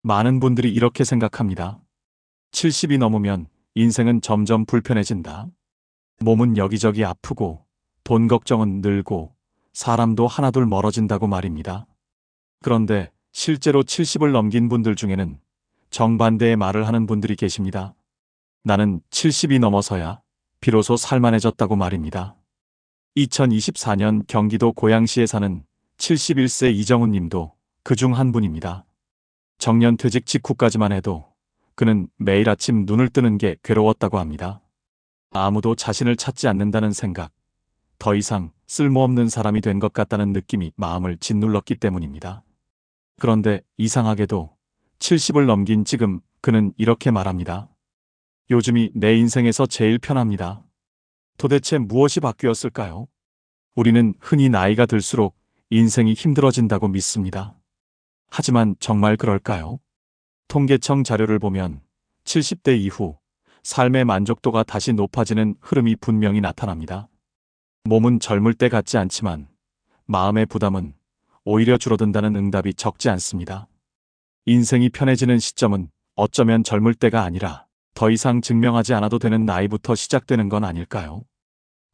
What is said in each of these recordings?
많은 분들이 이렇게 생각합니다. 70이 넘으면 인생은 점점 불편해진다. 몸은 여기저기 아프고 돈 걱정은 늘고 사람도 하나둘 멀어진다고 말입니다. 그런데 실제로 70을 넘긴 분들 중에는 정반대의 말을 하는 분들이 계십니다. 나는 70이 넘어서야 비로소 살만해졌다고 말입니다. 2024년 경기도 고양시에 사는 71세 이정훈 님도 그중 한 분입니다. 정년퇴직 직후까지만 해도 그는 매일 아침 눈을 뜨는 게 괴로웠다고 합니다. 아무도 자신을 찾지 않는다는 생각, 더 이상 쓸모없는 사람이 된 것 같다는 느낌이 마음을 짓눌렀기 때문입니다. 그런데 이상하게도 70을 넘긴 지금 그는 이렇게 말합니다. 요즘이 내 인생에서 제일 편합니다. 도대체 무엇이 바뀌었을까요? 우리는 흔히 나이가 들수록 인생이 힘들어진다고 믿습니다. 하지만 정말 그럴까요? 통계청 자료를 보면 70대 이후 삶의 만족도가 다시 높아지는 흐름이 분명히 나타납니다. 몸은 젊을 때 같지 않지만 마음의 부담은 오히려 줄어든다는 응답이 적지 않습니다. 인생이 편해지는 시점은 어쩌면 젊을 때가 아니라 더 이상 증명하지 않아도 되는 나이부터 시작되는 건 아닐까요?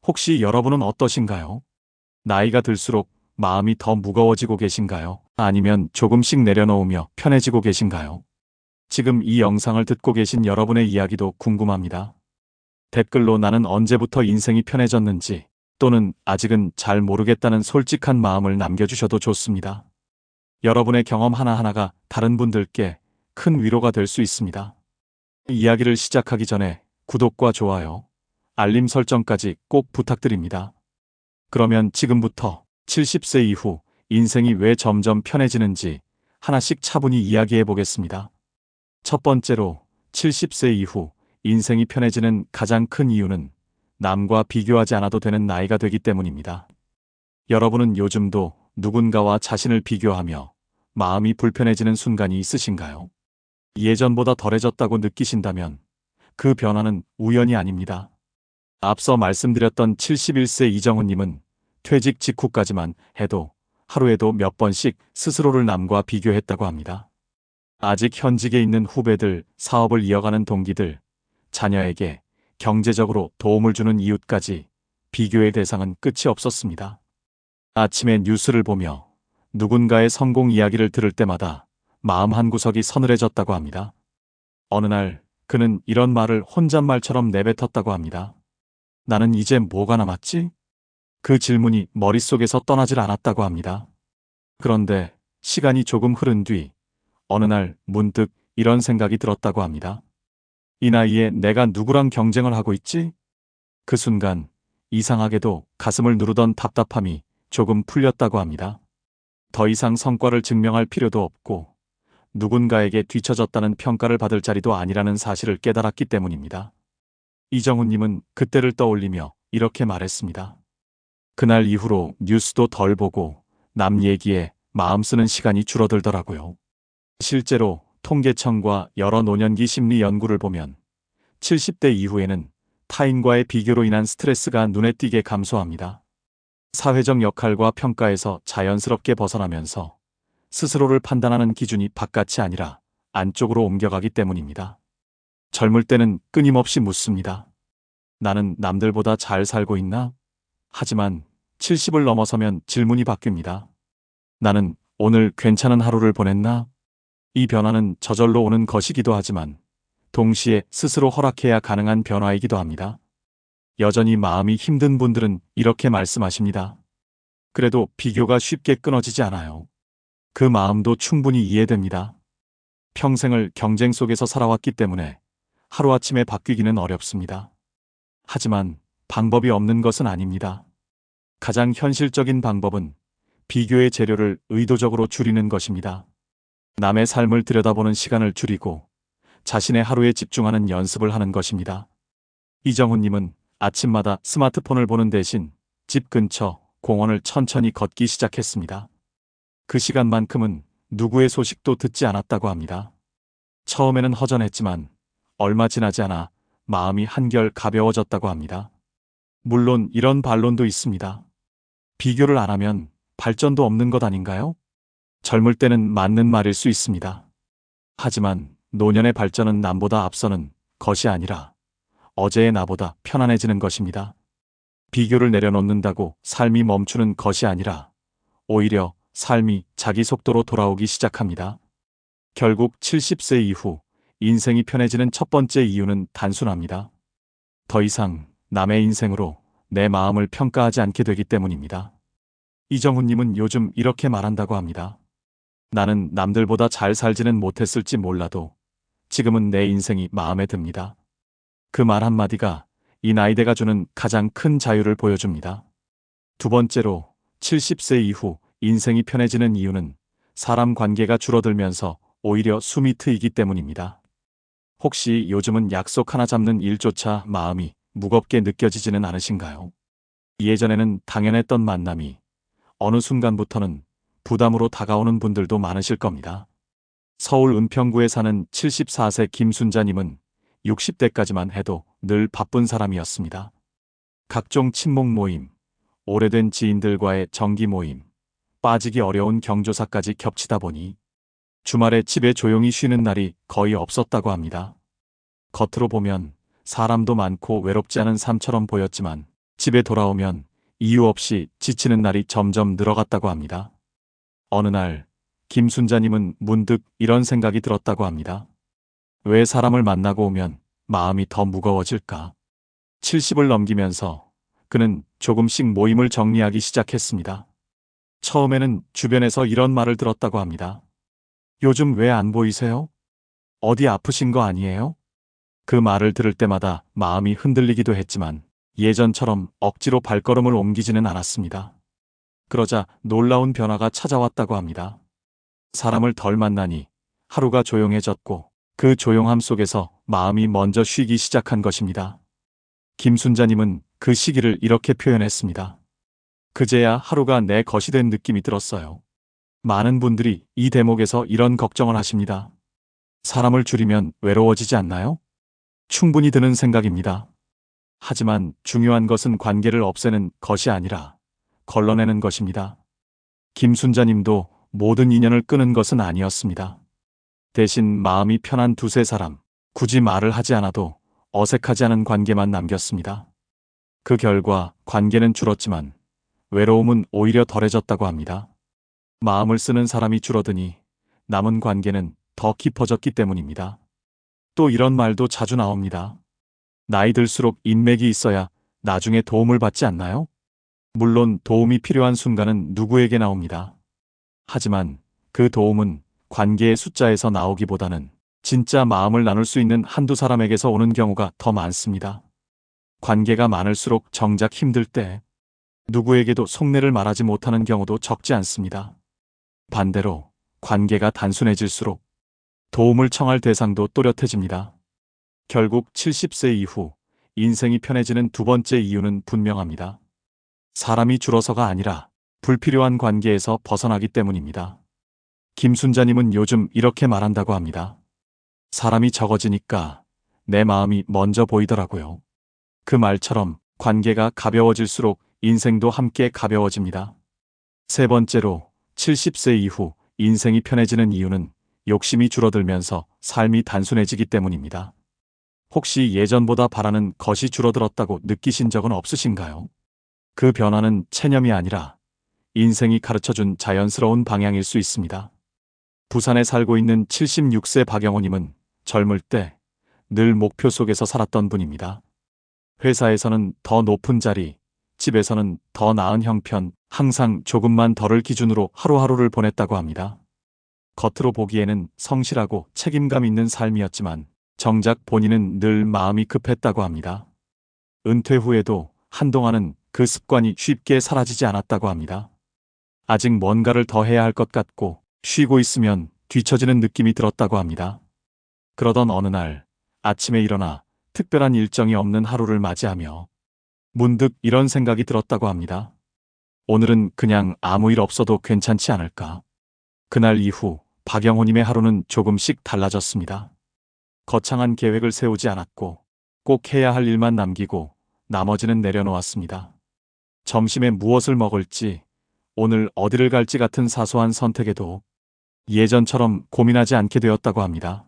혹시 여러분은 어떠신가요? 나이가 들수록 마음이 더 무거워지고 계신가요? 아니면 조금씩 내려놓으며 편해지고 계신가요? 지금 이 영상을 듣고 계신 여러분의 이야기도 궁금합니다. 댓글로 나는 언제부터 인생이 편해졌는지 또는 아직은 잘 모르겠다는 솔직한 마음을 남겨주셔도 좋습니다. 여러분의 경험 하나하나가 다른 분들께 큰 위로가 될 수 있습니다. 이야기를 시작하기 전에 구독과 좋아요, 알림 설정까지 꼭 부탁드립니다. 그러면 지금부터 70세 이후 인생이 왜 점점 편해지는지 하나씩 차분히 이야기해 보겠습니다. 첫 번째로 70세 이후 인생이 편해지는 가장 큰 이유는 남과 비교하지 않아도 되는 나이가 되기 때문입니다. 여러분은 요즘도 누군가와 자신을 비교하며 마음이 불편해지는 순간이 있으신가요? 예전보다 덜해졌다고 느끼신다면 그 변화는 우연이 아닙니다. 앞서 말씀드렸던 71세 이정훈님은 퇴직 직후까지만 해도 하루에도 몇 번씩 스스로를 남과 비교했다고 합니다. 아직 현직에 있는 후배들, 사업을 이어가는 동기들, 자녀에게 경제적으로 도움을 주는 이웃까지 비교의 대상은 끝이 없었습니다. 아침에 뉴스를 보며 누군가의 성공 이야기를 들을 때마다 마음 한구석이 서늘해졌다고 합니다. 어느 날 그는 이런 말을 혼잣말처럼 내뱉었다고 합니다. 나는 이제 뭐가 남았지? 그 질문이 머릿속에서 떠나질 않았다고 합니다. 그런데 시간이 조금 흐른 뒤 어느 날 문득 이런 생각이 들었다고 합니다. 이 나이에 내가 누구랑 경쟁을 하고 있지? 그 순간 이상하게도 가슴을 누르던 답답함이 조금 풀렸다고 합니다. 더 이상 성과를 증명할 필요도 없고 누군가에게 뒤처졌다는 평가를 받을 자리도 아니라는 사실을 깨달았기 때문입니다. 이정훈님은 그때를 떠올리며 이렇게 말했습니다. 그날 이후로 뉴스도 덜 보고 남 얘기에 마음 쓰는 시간이 줄어들더라고요. 실제로 통계청과 여러 노년기 심리 연구를 보면 70대 이후에는 타인과의 비교로 인한 스트레스가 눈에 띄게 감소합니다. 사회적 역할과 평가에서 자연스럽게 벗어나면서 스스로를 판단하는 기준이 바깥이 아니라 안쪽으로 옮겨가기 때문입니다. 젊을 때는 끊임없이 묻습니다. 나는 남들보다 잘 살고 있나? 하지만 70을 넘어서면 질문이 바뀝니다. 나는 오늘 괜찮은 하루를 보냈나? 이 변화는 저절로 오는 것이기도 하지만 동시에 스스로 허락해야 가능한 변화이기도 합니다. 여전히 마음이 힘든 분들은 이렇게 말씀하십니다. 그래도 비교가 쉽게 끊어지지 않아요. 그 마음도 충분히 이해됩니다. 평생을 경쟁 속에서 살아왔기 때문에 하루아침에 바뀌기는 어렵습니다. 하지만 방법이 없는 것은 아닙니다. 가장 현실적인 방법은 비교의 재료를 의도적으로 줄이는 것입니다. 남의 삶을 들여다보는 시간을 줄이고 자신의 하루에 집중하는 연습을 하는 것입니다. 이정훈님은 아침마다 스마트폰을 보는 대신 집 근처 공원을 천천히 걷기 시작했습니다. 그 시간만큼은 누구의 소식도 듣지 않았다고 합니다. 처음에는 허전했지만 얼마 지나지 않아 마음이 한결 가벼워졌다고 합니다. 물론 이런 반론도 있습니다. 비교를 안 하면 발전도 없는 것 아닌가요? 젊을 때는 맞는 말일 수 있습니다. 하지만 노년의 발전은 남보다 앞서는 것이 아니라 어제의 나보다 편안해지는 것입니다. 비교를 내려놓는다고 삶이 멈추는 것이 아니라 오히려 삶이 자기 속도로 돌아오기 시작합니다. 결국 70세 이후 인생이 편해지는 첫 번째 이유는 단순합니다. 더 이상 남의 인생으로 내 마음을 평가하지 않게 되기 때문입니다. 이정훈님은 요즘 이렇게 말한다고 합니다. 나는 남들보다 잘 살지는 못했을지 몰라도 지금은 내 인생이 마음에 듭니다. 그 말 한마디가 이 나이대가 주는 가장 큰 자유를 보여줍니다. 두 번째로 70세 이후 인생이 편해지는 이유는 사람 관계가 줄어들면서 오히려 숨이 트이기 때문입니다. 혹시 요즘은 약속 하나 잡는 일조차 마음이 무겁게 느껴지지는 않으신가요? 예전에는 당연했던 만남이 어느 순간부터는 부담으로 다가오는 분들도 많으실 겁니다. 서울 은평구에 사는 74세 김순자님은 60대까지만 해도 늘 바쁜 사람이었습니다. 각종 친목 모임, 오래된 지인들과의 정기 모임, 빠지기 어려운 경조사까지 겹치다 보니 주말에 집에 조용히 쉬는 날이 거의 없었다고 합니다. 겉으로 보면 사람도 많고 외롭지 않은 삶처럼 보였지만 집에 돌아오면 이유 없이 지치는 날이 점점 늘어갔다고 합니다. 어느 날 김순자님은 문득 이런 생각이 들었다고 합니다. 왜 사람을 만나고 오면 마음이 더 무거워질까? 70을 넘기면서 그는 조금씩 모임을 정리하기 시작했습니다. 처음에는 주변에서 이런 말을 들었다고 합니다. 요즘 왜 안 보이세요? 어디 아프신 거 아니에요? 그 말을 들을 때마다 마음이 흔들리기도 했지만 예전처럼 억지로 발걸음을 옮기지는 않았습니다. 그러자 놀라운 변화가 찾아왔다고 합니다. 사람을 덜 만나니 하루가 조용해졌고 그 조용함 속에서 마음이 먼저 쉬기 시작한 것입니다. 김순자님은 그 시기를 이렇게 표현했습니다. 그제야 하루가 내 것이 된 느낌이 들었어요. 많은 분들이 이 대목에서 이런 걱정을 하십니다. 사람을 줄이면 외로워지지 않나요? 충분히 드는 생각입니다. 하지만 중요한 것은 관계를 없애는 것이 아니라 걸러내는 것입니다. 김순자님도 모든 인연을 끄는 것은 아니었습니다. 대신 마음이 편한 두세 사람, 굳이 말을 하지 않아도 어색하지 않은 관계만 남겼습니다. 그 결과 관계는 줄었지만 외로움은 오히려 덜해졌다고 합니다. 마음을 쓰는 사람이 줄어드니 남은 관계는 더 깊어졌기 때문입니다. 또 이런 말도 자주 나옵니다. 나이 들수록 인맥이 있어야 나중에 도움을 받지 않나요? 물론 도움이 필요한 순간은 누구에게 나옵니다. 하지만 그 도움은 관계의 숫자에서 나오기보다는 진짜 마음을 나눌 수 있는 한두 사람에게서 오는 경우가 더 많습니다. 관계가 많을수록 정작 힘들 때 누구에게도 속내를 말하지 못하는 경우도 적지 않습니다. 반대로 관계가 단순해질수록 도움을 청할 대상도 또렷해집니다. 결국 70세 이후 인생이 편해지는 두 번째 이유는 분명합니다. 사람이 줄어서가 아니라 불필요한 관계에서 벗어나기 때문입니다. 김순자님은 요즘 이렇게 말한다고 합니다. 사람이 적어지니까 내 마음이 먼저 보이더라고요. 그 말처럼 관계가 가벼워질수록 인생도 함께 가벼워집니다. 세 번째로 70세 이후 인생이 편해지는 이유는 욕심이 줄어들면서 삶이 단순해지기 때문입니다. 혹시 예전보다 바라는 것이 줄어들었다고 느끼신 적은 없으신가요? 그 변화는 체념이 아니라 인생이 가르쳐준 자연스러운 방향일 수 있습니다. 부산에 살고 있는 76세 박영호님은 젊을 때 늘 목표 속에서 살았던 분입니다. 회사에서는 더 높은 자리, 집에서는 더 나은 형편, 항상 조금만 덜을 기준으로 하루하루를 보냈다고 합니다. 겉으로 보기에는 성실하고 책임감 있는 삶이었지만 정작 본인은 늘 마음이 급했다고 합니다. 은퇴 후에도 한동안은 그 습관이 쉽게 사라지지 않았다고 합니다. 아직 뭔가를 더 해야 할 것 같고 쉬고 있으면 뒤처지는 느낌이 들었다고 합니다. 그러던 어느 날 아침에 일어나 특별한 일정이 없는 하루를 맞이하며 문득 이런 생각이 들었다고 합니다. 오늘은 그냥 아무 일 없어도 괜찮지 않을까? 그날 이후 박영호님의 하루는 조금씩 달라졌습니다. 거창한 계획을 세우지 않았고 꼭 해야 할 일만 남기고 나머지는 내려놓았습니다. 점심에 무엇을 먹을지, 오늘 어디를 갈지 같은 사소한 선택에도 예전처럼 고민하지 않게 되었다고 합니다.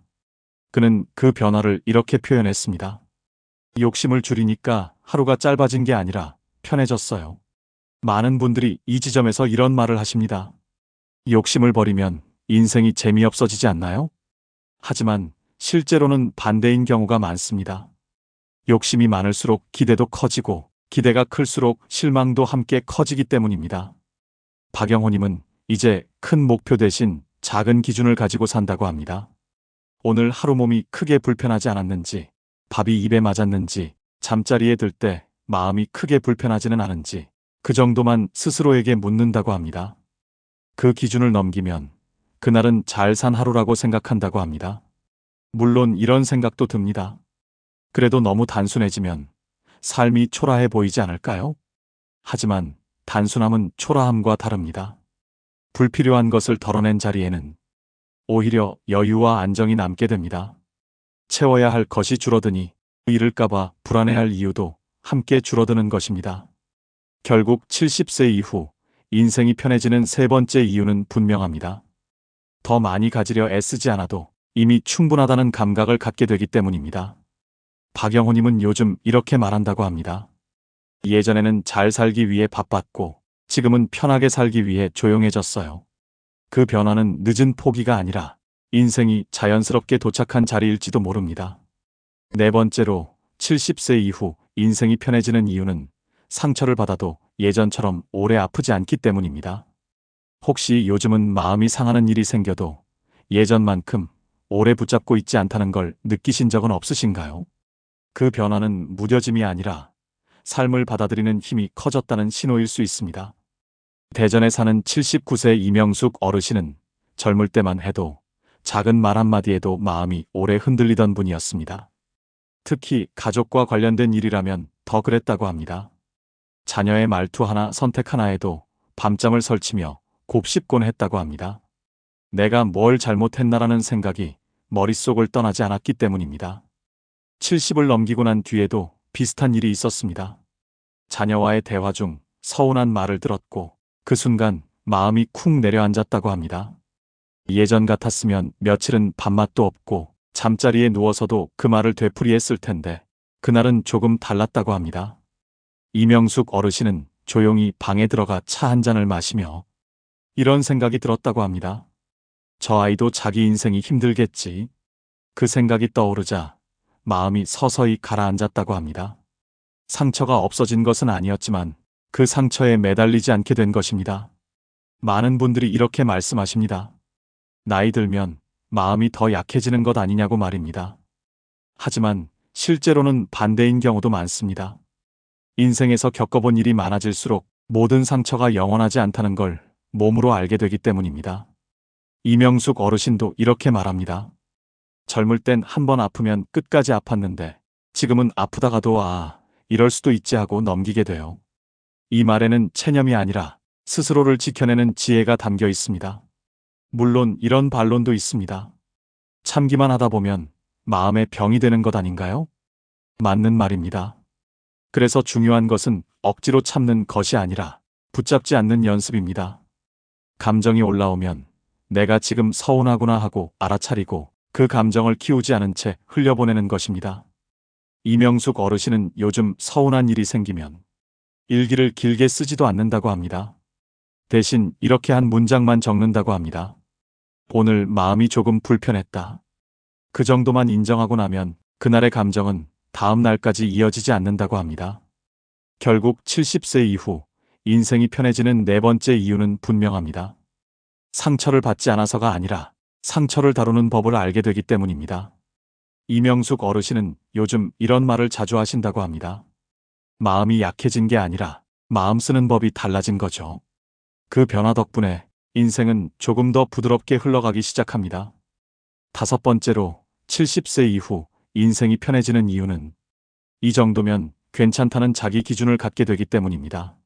그는 그 변화를 이렇게 표현했습니다. 욕심을 줄이니까 하루가 짧아진 게 아니라 편해졌어요. 많은 분들이 이 지점에서 이런 말을 하십니다. 욕심을 버리면 인생이 재미없어지지 않나요? 하지만 실제로는 반대인 경우가 많습니다. 욕심이 많을수록 기대도 커지고 기대가 클수록 실망도 함께 커지기 때문입니다. 박영호님은 이제 큰 목표 대신 작은 기준을 가지고 산다고 합니다. 오늘 하루 몸이 크게 불편하지 않았는지, 밥이 입에 맞았는지, 잠자리에 들 때 마음이 크게 불편하지는 않은지 그 정도만 스스로에게 묻는다고 합니다. 그 기준을 넘기면 그날은 잘 산 하루라고 생각한다고 합니다. 물론 이런 생각도 듭니다. 그래도 너무 단순해지면 삶이 초라해 보이지 않을까요? 하지만 단순함은 초라함과 다릅니다. 불필요한 것을 덜어낸 자리에는 오히려 여유와 안정이 남게 됩니다. 채워야 할 것이 줄어드니 잃을까봐 불안해할 이유도 함께 줄어드는 것입니다. 결국 70세 이후 인생이 편해지는 세 번째 이유는 분명합니다. 더 많이 가지려 애쓰지 않아도 이미 충분하다는 감각을 갖게 되기 때문입니다. 박영호님은 요즘 이렇게 말한다고 합니다. 예전에는 잘 살기 위해 바빴고 지금은 편하게 살기 위해 조용해졌어요. 그 변화는 늦은 포기가 아니라 인생이 자연스럽게 도착한 자리일지도 모릅니다. 네 번째로 70세 이후 인생이 편해지는 이유는 상처를 받아도 예전처럼 오래 아프지 않기 때문입니다. 혹시 요즘은 마음이 상하는 일이 생겨도 예전만큼 오래 붙잡고 있지 않다는 걸 느끼신 적은 없으신가요? 그 변화는 무뎌짐이 아니라 삶을 받아들이는 힘이 커졌다는 신호일 수 있습니다. 대전에 사는 79세 이명숙 어르신은 젊을 때만 해도 작은 말 한마디에도 마음이 오래 흔들리던 분이었습니다. 특히 가족과 관련된 일이라면 더 그랬다고 합니다. 자녀의 말투 하나 선택 하나에도 밤잠을 설치며 곱씹곤 했다고 합니다. 내가 뭘 잘못했나라는 생각이 머릿속을 떠나지 않았기 때문입니다. 70을 넘기고 난 뒤에도 비슷한 일이 있었습니다. 자녀와의 대화 중 서운한 말을 들었고 그 순간 마음이 쿵 내려앉았다고 합니다. 예전 같았으면 며칠은 밥맛도 없고 잠자리에 누워서도 그 말을 되풀이했을 텐데 그날은 조금 달랐다고 합니다. 이명숙 어르신은 조용히 방에 들어가 차 한 잔을 마시며 이런 생각이 들었다고 합니다. 저 아이도 자기 인생이 힘들겠지. 그 생각이 떠오르자 마음이 서서히 가라앉았다고 합니다. 상처가 없어진 것은 아니었지만 그 상처에 매달리지 않게 된 것입니다. 많은 분들이 이렇게 말씀하십니다. 나이 들면 마음이 더 약해지는 것 아니냐고 말입니다. 하지만 실제로는 반대인 경우도 많습니다. 인생에서 겪어본 일이 많아질수록 모든 상처가 영원하지 않다는 걸 몸으로 알게 되기 때문입니다. 이명숙 어르신도 이렇게 말합니다. 젊을 땐 한 번 아프면 끝까지 아팠는데 지금은 아프다가도 이럴 수도 있지 하고 넘기게 돼요. 이 말에는 체념이 아니라 스스로를 지켜내는 지혜가 담겨 있습니다. 물론 이런 반론도 있습니다. 참기만 하다 보면 마음의 병이 되는 것 아닌가요? 맞는 말입니다. 그래서 중요한 것은 억지로 참는 것이 아니라 붙잡지 않는 연습입니다. 감정이 올라오면 내가 지금 서운하구나 하고 알아차리고 그 감정을 키우지 않은 채 흘려보내는 것입니다. 이명숙 어르신은 요즘 서운한 일이 생기면 일기를 길게 쓰지도 않는다고 합니다. 대신 이렇게 한 문장만 적는다고 합니다. 오늘 마음이 조금 불편했다. 그 정도만 인정하고 나면 그날의 감정은 다음 날까지 이어지지 않는다고 합니다. 결국 70세 이후 인생이 편해지는 네 번째 이유는 분명합니다. 상처를 받지 않아서가 아니라 상처를 다루는 법을 알게 되기 때문입니다. 이명숙 어르신은 요즘 이런 말을 자주 하신다고 합니다. 마음이 약해진 게 아니라 마음 쓰는 법이 달라진 거죠. 그 변화 덕분에 인생은 조금 더 부드럽게 흘러가기 시작합니다. 다섯 번째로 70세 이후 인생이 편해지는 이유는 이 정도면 괜찮다는 자기 기준을 갖게 되기 때문입니다.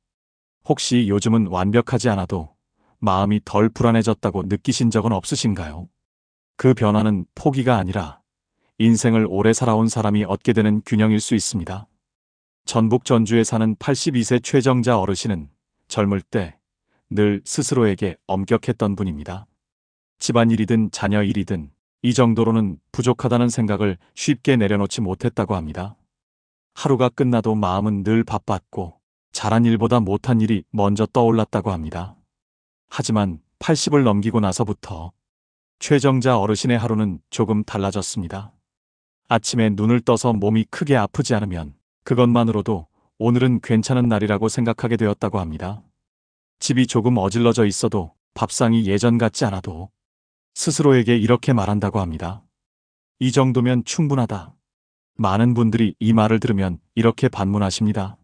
혹시 요즘은 완벽하지 않아도 마음이 덜 불안해졌다고 느끼신 적은 없으신가요? 그 변화는 포기가 아니라 인생을 오래 살아온 사람이 얻게 되는 균형일 수 있습니다. 전북 전주에 사는 82세 최정자 어르신은 젊을 때 늘 스스로에게 엄격했던 분입니다. 집안일이든 자녀 일이든 이 정도로는 부족하다는 생각을 쉽게 내려놓지 못했다고 합니다. 하루가 끝나도 마음은 늘 바빴고 잘한 일보다 못한 일이 먼저 떠올랐다고 합니다. 하지만 80을 넘기고 나서부터 최정자 어르신의 하루는 조금 달라졌습니다. 아침에 눈을 떠서 몸이 크게 아프지 않으면 그것만으로도 오늘은 괜찮은 날이라고 생각하게 되었다고 합니다. 집이 조금 어질러져 있어도 밥상이 예전 같지 않아도 스스로에게 이렇게 말한다고 합니다. 이 정도면 충분하다. 많은 분들이 이 말을 들으면 이렇게 반문하십니다.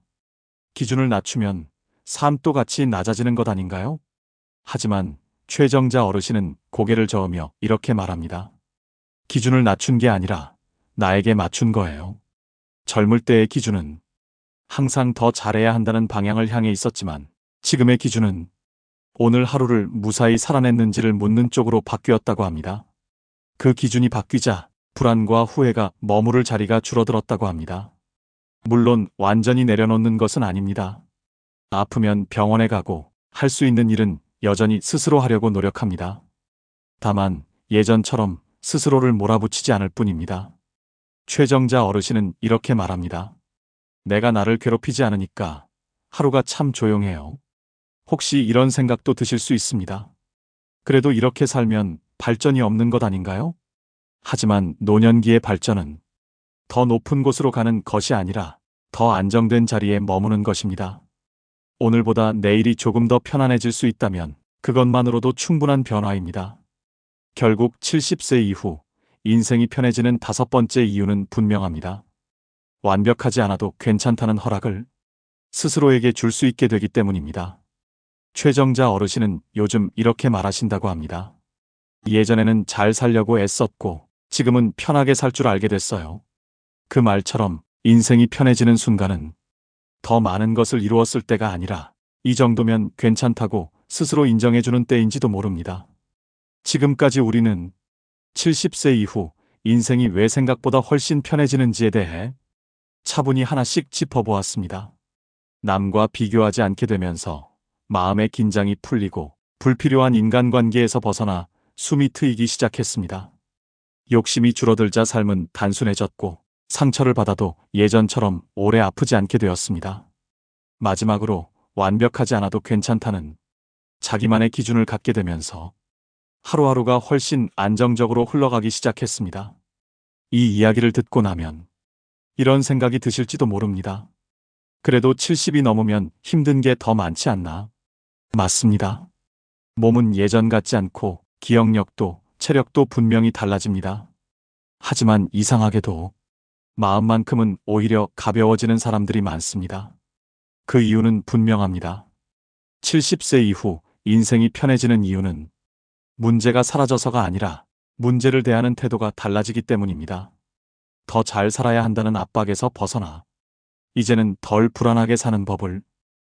기준을 낮추면 삶도 같이 낮아지는 것 아닌가요? 하지만 최정자 어르신은 고개를 저으며 이렇게 말합니다. 기준을 낮춘 게 아니라 나에게 맞춘 거예요. 젊을 때의 기준은 항상 더 잘해야 한다는 방향을 향해 있었지만 지금의 기준은 오늘 하루를 무사히 살아냈는지를 묻는 쪽으로 바뀌었다고 합니다. 그 기준이 바뀌자 불안과 후회가 머무를 자리가 줄어들었다고 합니다. 물론 완전히 내려놓는 것은 아닙니다. 아프면 병원에 가고 할 수 있는 일은 여전히 스스로 하려고 노력합니다. 다만 예전처럼 스스로를 몰아붙이지 않을 뿐입니다. 최정자 어르신은 이렇게 말합니다. 내가 나를 괴롭히지 않으니까 하루가 참 조용해요. 혹시 이런 생각도 드실 수 있습니다. 그래도 이렇게 살면 발전이 없는 것 아닌가요? 하지만 노년기의 발전은 더 높은 곳으로 가는 것이 아니라 더 안정된 자리에 머무는 것입니다. 오늘보다 내일이 조금 더 편안해질 수 있다면 그것만으로도 충분한 변화입니다. 결국 70세 이후 인생이 편해지는 5번째 이유는 분명합니다. 완벽하지 않아도 괜찮다는 허락을 스스로에게 줄 수 있게 되기 때문입니다. 최정자 어르신은 요즘 이렇게 말하신다고 합니다. 예전에는 잘 살려고 애썼고 지금은 편하게 살 줄 알게 됐어요. 그 말처럼 인생이 편해지는 순간은 더 많은 것을 이루었을 때가 아니라 이 정도면 괜찮다고 스스로 인정해주는 때인지도 모릅니다. 지금까지 우리는 70세 이후 인생이 왜 생각보다 훨씬 편해지는지에 대해 차분히 하나씩 짚어보았습니다. 남과 비교하지 않게 되면서 마음의 긴장이 풀리고 불필요한 인간관계에서 벗어나 숨이 트이기 시작했습니다. 욕심이 줄어들자 삶은 단순해졌고 상처를 받아도 예전처럼 오래 아프지 않게 되었습니다. 마지막으로 완벽하지 않아도 괜찮다는 자기만의 기준을 갖게 되면서 하루하루가 훨씬 안정적으로 흘러가기 시작했습니다. 이 이야기를 듣고 나면 이런 생각이 드실지도 모릅니다. 그래도 70이 넘으면 힘든 게 더 많지 않나? 맞습니다. 몸은 예전 같지 않고 기억력도 체력도 분명히 달라집니다. 하지만 이상하게도 마음만큼은 오히려 가벼워지는 사람들이 많습니다. 그 이유는 분명합니다. 70세 이후 인생이 편해지는 이유는 문제가 사라져서가 아니라 문제를 대하는 태도가 달라지기 때문입니다. 더 잘 살아야 한다는 압박에서 벗어나 이제는 덜 불안하게 사는 법을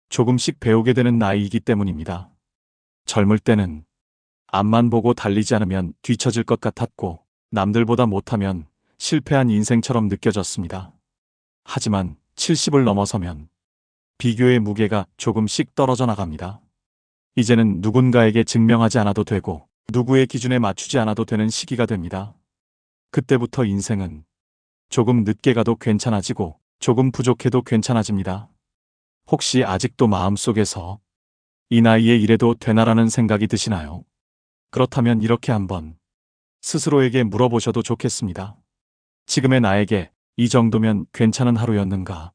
조금씩 배우게 되는 나이이기 때문입니다. 젊을 때는 앞만 보고 달리지 않으면 뒤처질 것 같았고 남들보다 못하면 실패한 인생처럼 느껴졌습니다. 하지만 70을 넘어서면 비교의 무게가 조금씩 떨어져 나갑니다. 이제는 누군가에게 증명하지 않아도 되고 누구의 기준에 맞추지 않아도 되는 시기가 됩니다. 그때부터 인생은 조금 늦게 가도 괜찮아지고 조금 부족해도 괜찮아집니다. 혹시 아직도 마음속에서 이 나이에 이래도 되나라는 생각이 드시나요? 그렇다면 이렇게 한번 스스로에게 물어보셔도 좋겠습니다. 지금의 나에게 이 정도면 괜찮은 하루였는가?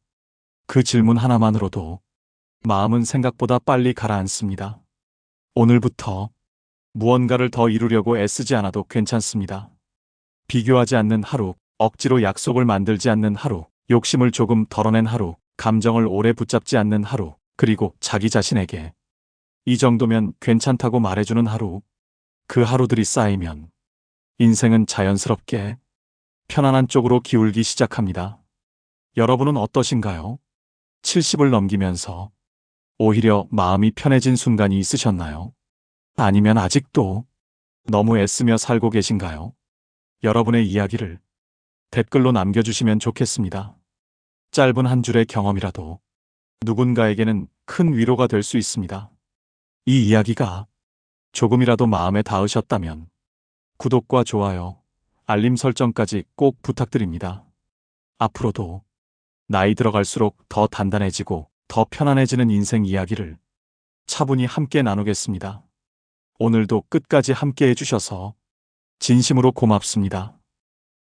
그 질문 하나만으로도 마음은 생각보다 빨리 가라앉습니다. 오늘부터 무언가를 더 이루려고 애쓰지 않아도 괜찮습니다. 비교하지 않는 하루, 억지로 약속을 만들지 않는 하루, 욕심을 조금 덜어낸 하루, 감정을 오래 붙잡지 않는 하루, 그리고 자기 자신에게 이 정도면 괜찮다고 말해주는 하루, 그 하루들이 쌓이면 인생은 자연스럽게 편안한 쪽으로 기울기 시작합니다. 여러분은 어떠신가요? 70을 넘기면서 오히려 마음이 편해진 순간이 있으셨나요? 아니면 아직도 너무 애쓰며 살고 계신가요? 여러분의 이야기를 댓글로 남겨주시면 좋겠습니다. 짧은 한 줄의 경험이라도 누군가에게는 큰 위로가 될 수 있습니다. 이 이야기가 조금이라도 마음에 닿으셨다면 구독과 좋아요, 알림 설정까지 꼭 부탁드립니다. 앞으로도 나이 들어갈수록 더 단단해지고 더 편안해지는 인생 이야기를 차분히 함께 나누겠습니다. 오늘도 끝까지 함께 해주셔서 진심으로 고맙습니다.